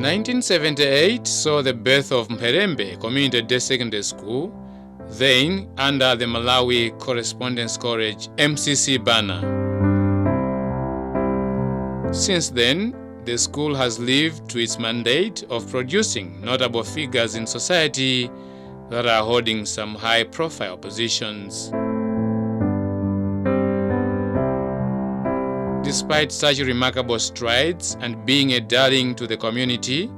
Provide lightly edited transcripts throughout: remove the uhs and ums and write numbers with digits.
1978 saw the birth of Mpherembe Community Day Secondary School, then under the Malawi Correspondence College MCC banner. Since then, the school has lived to its mandate of producing notable figures in society that are holding some high-profile positions. Despite such remarkable strides and being a darling to the community,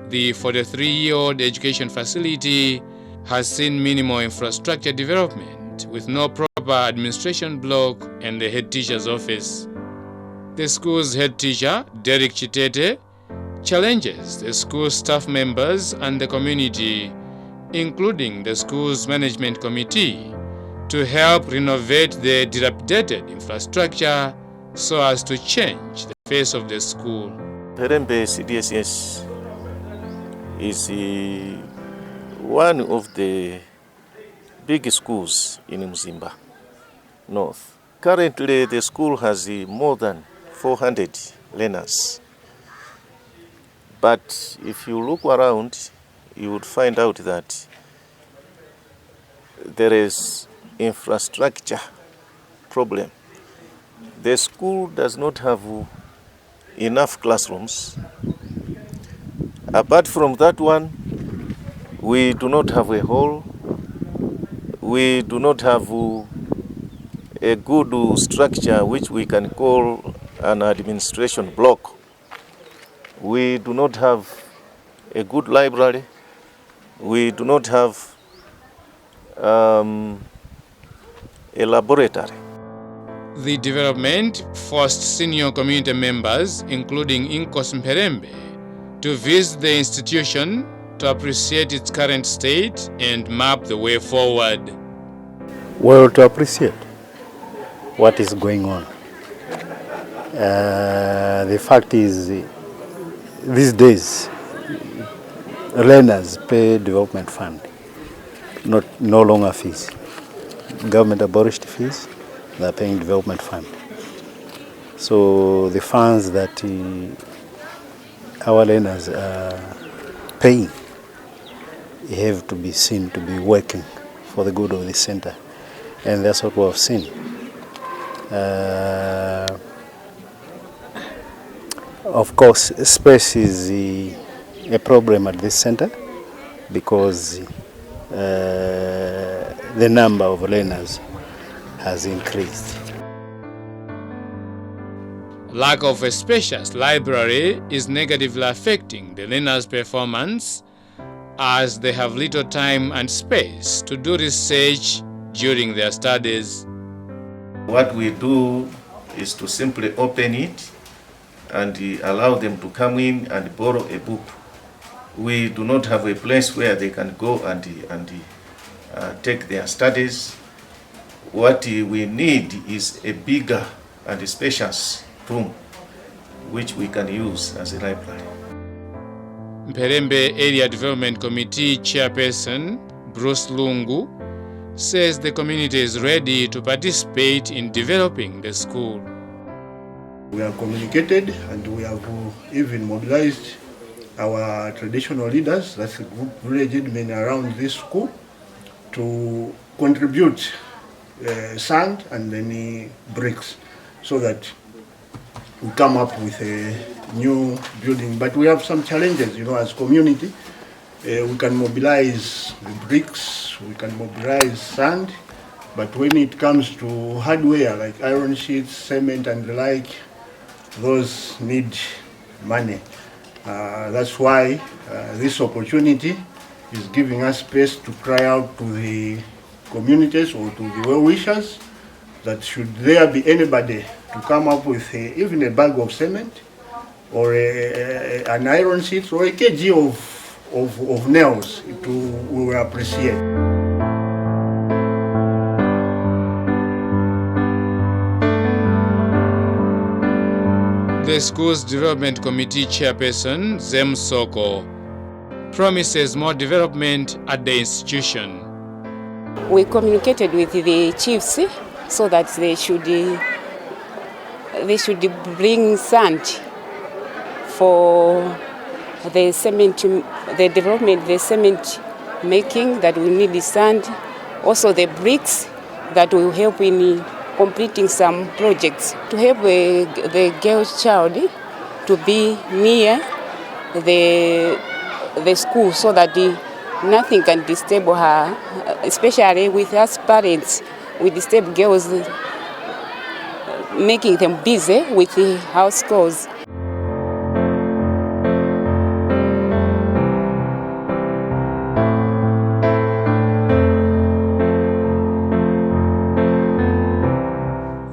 the 43-year-old education facility has seen minimal infrastructure development with no proper administration block and the head teacher's office. The school's head teacher, Derek Chitete, challenges the school staff members and the community, including the school's management committee, to help renovate the dilapidated infrastructure so as to change the face of the school. Mpherembe CDSS is one of the big schools in Mzimba, North. Currently, the school has more than 400 learners. But if you look around, you would find out that there is infrastructure problem. The school does not have enough classrooms. Apart from that one, we do not have a hall. We do not have a good structure which we can call an administration block. We do not have a good library. We do not have a laboratory. The development forced senior community members, including Inkosi Mpherembe, to visit the institution to appreciate its current state and map the way forward. Well, to appreciate what is going on. The fact is, these days, learners pay development fund, no longer fees. Government abolished fees. They're paying development fund. So the funds that our learners are paying have to be seen to be working for the good of the center. And that's what we have seen. Of course, space is a problem at this center because the number of learners has increased. Lack of a spacious library is negatively affecting the learners' performance as they have little time and space to do research during their studies. What we do is to simply open it and allow them to come in and borrow a book. We do not have a place where they can go and take their studies. What we need is a bigger and spacious room which we can use as a library. Mpherembe Area Development Committee Chairperson Bruce Lungu says the community is ready to participate in developing the school. We have communicated and we have even mobilized our traditional leaders, that's the group village men around this school, to contribute sand and then bricks so that we come up with a new building. But we have some challenges, as community. We can mobilize the bricks, we can mobilize sand, but when it comes to hardware like iron sheets, cement and the like, those need money. That's why this opportunity is giving us space to cry out to the communities or to the well-wishers that should there be anybody to come up with even a bag of cement or an iron sheet or a kg of nails, we will appreciate. The school's development committee chairperson, Zem Soko, promises more development at the institution. We communicated with the chiefs so that they should bring sand for the development, the cement making that we need the sand, also the bricks that will help in completing some projects to help the girl child to be near the school so that nothing can disturb her, especially with us parents. We disturb girls, making them busy with the house chores.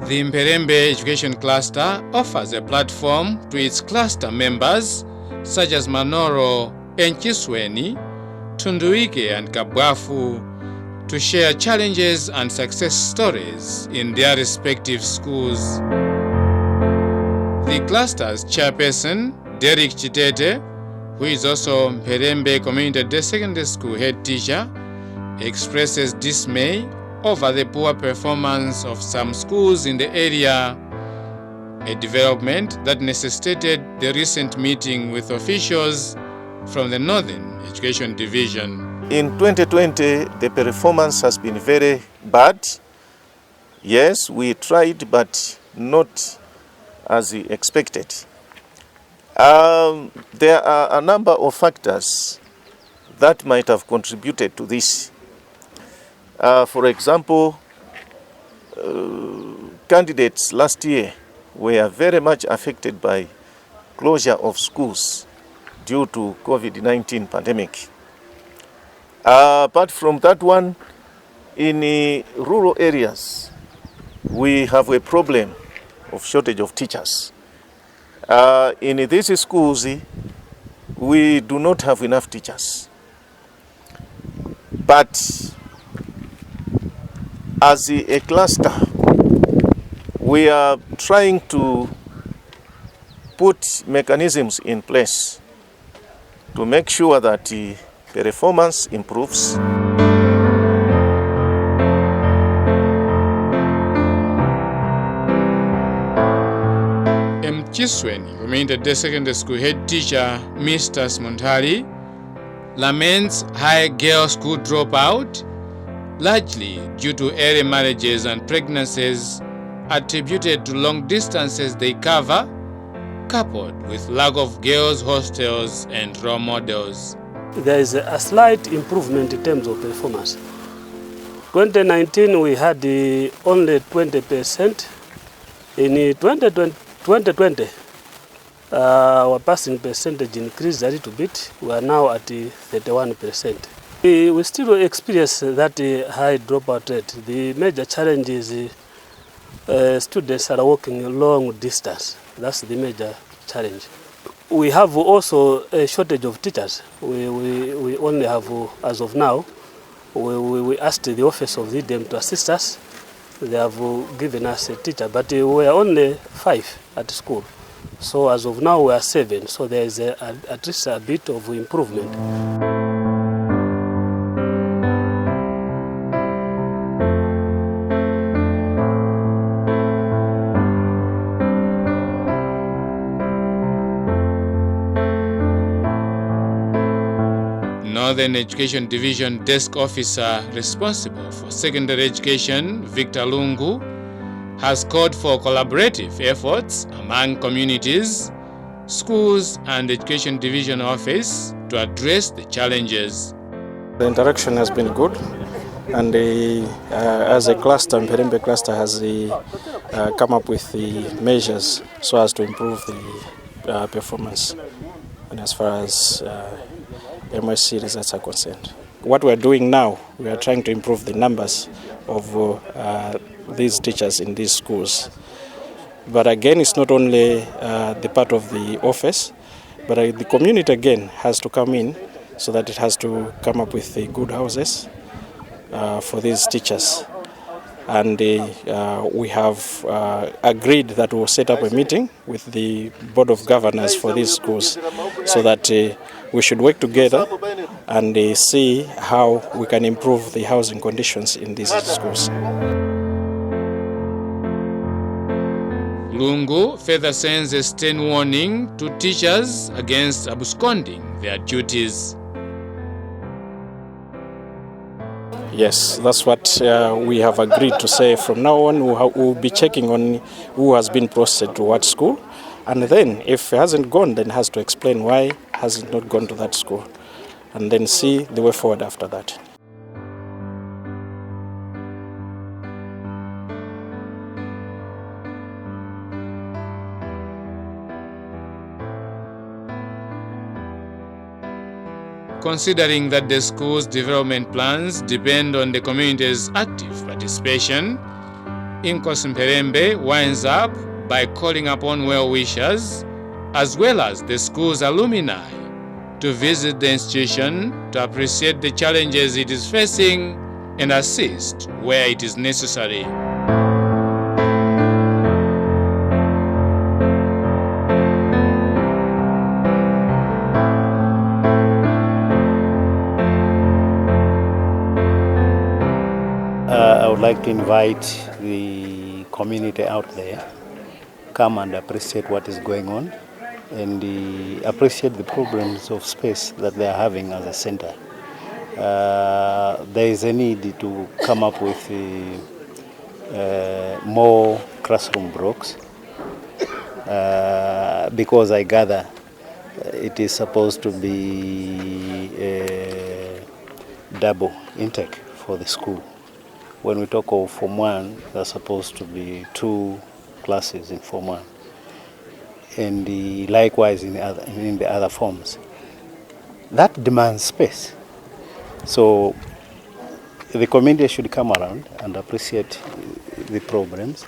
The Mpherembe Education Cluster offers a platform to its cluster members such as Manoro, Enchisweni, Tunduike and Kabwafu to share challenges and success stories in their respective schools. The cluster's chairperson, Derek Chitete, who is also Mpherembe Community Secondary School head teacher, expresses dismay over the poor performance of some schools in the area, a development that necessitated the recent meeting with officials from the Northern Education Division. In 2020, the performance has been very bad. Yes, we tried, but not as expected. There are a number of factors that might have contributed to this. For example, candidates last year were very much affected by closure of schools due to COVID-19 pandemic. Apart from that one, in rural areas, we have a problem of shortage of teachers. In these schools, we do not have enough teachers. But as a cluster, we are trying to put mechanisms in place to make sure that the performance improves. Mchisweni, who remained the secondary school head teacher, Mr. Smontari, laments high girl school dropout, largely due to early marriages and pregnancies attributed to long distances they cover, coupled with lack of girls' hostels and role models. There is a slight improvement in terms of performance. 2019 we had only 20%. In 2020, our passing percentage increased a little bit. We are now at 31%. We still experience that high dropout rate. The major challenge is students are walking a long distance. That's the major challenge. We have also a shortage of teachers. We only have, as of now, we asked the office of the DEM to assist us. They have given us a teacher, but we are only 5 at school. So as of now we are 7, so there is at least a bit of improvement. Northern Education Division Desk Officer responsible for secondary education, Victor Lungu, has called for collaborative efforts among communities, schools and Education Division Office to address the challenges. The interaction has been good, and as a cluster, Mpherembe cluster has come up with the measures so as to improve the performance, and as far as MSc results are concerned. What we are doing now, we are trying to improve the numbers of these teachers in these schools. But again, it's not only the part of the office, but the community again has to come in so that it has to come up with the good houses for these teachers. And we have agreed that we'll set up a meeting with the Board of Governors for these schools so that we should work together and see how we can improve the housing conditions in these schools. Lungu further sends a stern warning to teachers against absconding their duties. Yes, that's what we have agreed to say. From now on, we'll be checking on who has been posted to what school, and then if he hasn't gone, then has to explain why has not gone to that school, and then see the way forward after that. Considering that the school's development plans depend on the community's active participation, Inkosi Mpherembe winds up by calling upon well-wishers as well as the school's alumni to visit the institution to appreciate the challenges it is facing and assist where it is necessary. I would like to invite the community out there, come and appreciate what is going on and appreciate the problems of space that they are having as a center. There is a need to come up with more classroom blocks because I gather it is supposed to be a double intake for the school. When we talk of Form 1, there are supposed to be 2 classes in Form 1, and likewise in the other forms. That demands space. So the community should come around and appreciate the problems.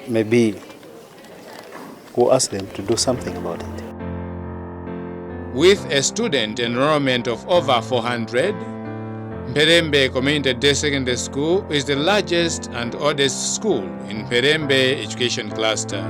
Maybe we'll ask them to do something about it. With a student enrollment of over 400, Mpherembe Community Day Secondary School is the largest and oldest school in Mpherembe Education Cluster.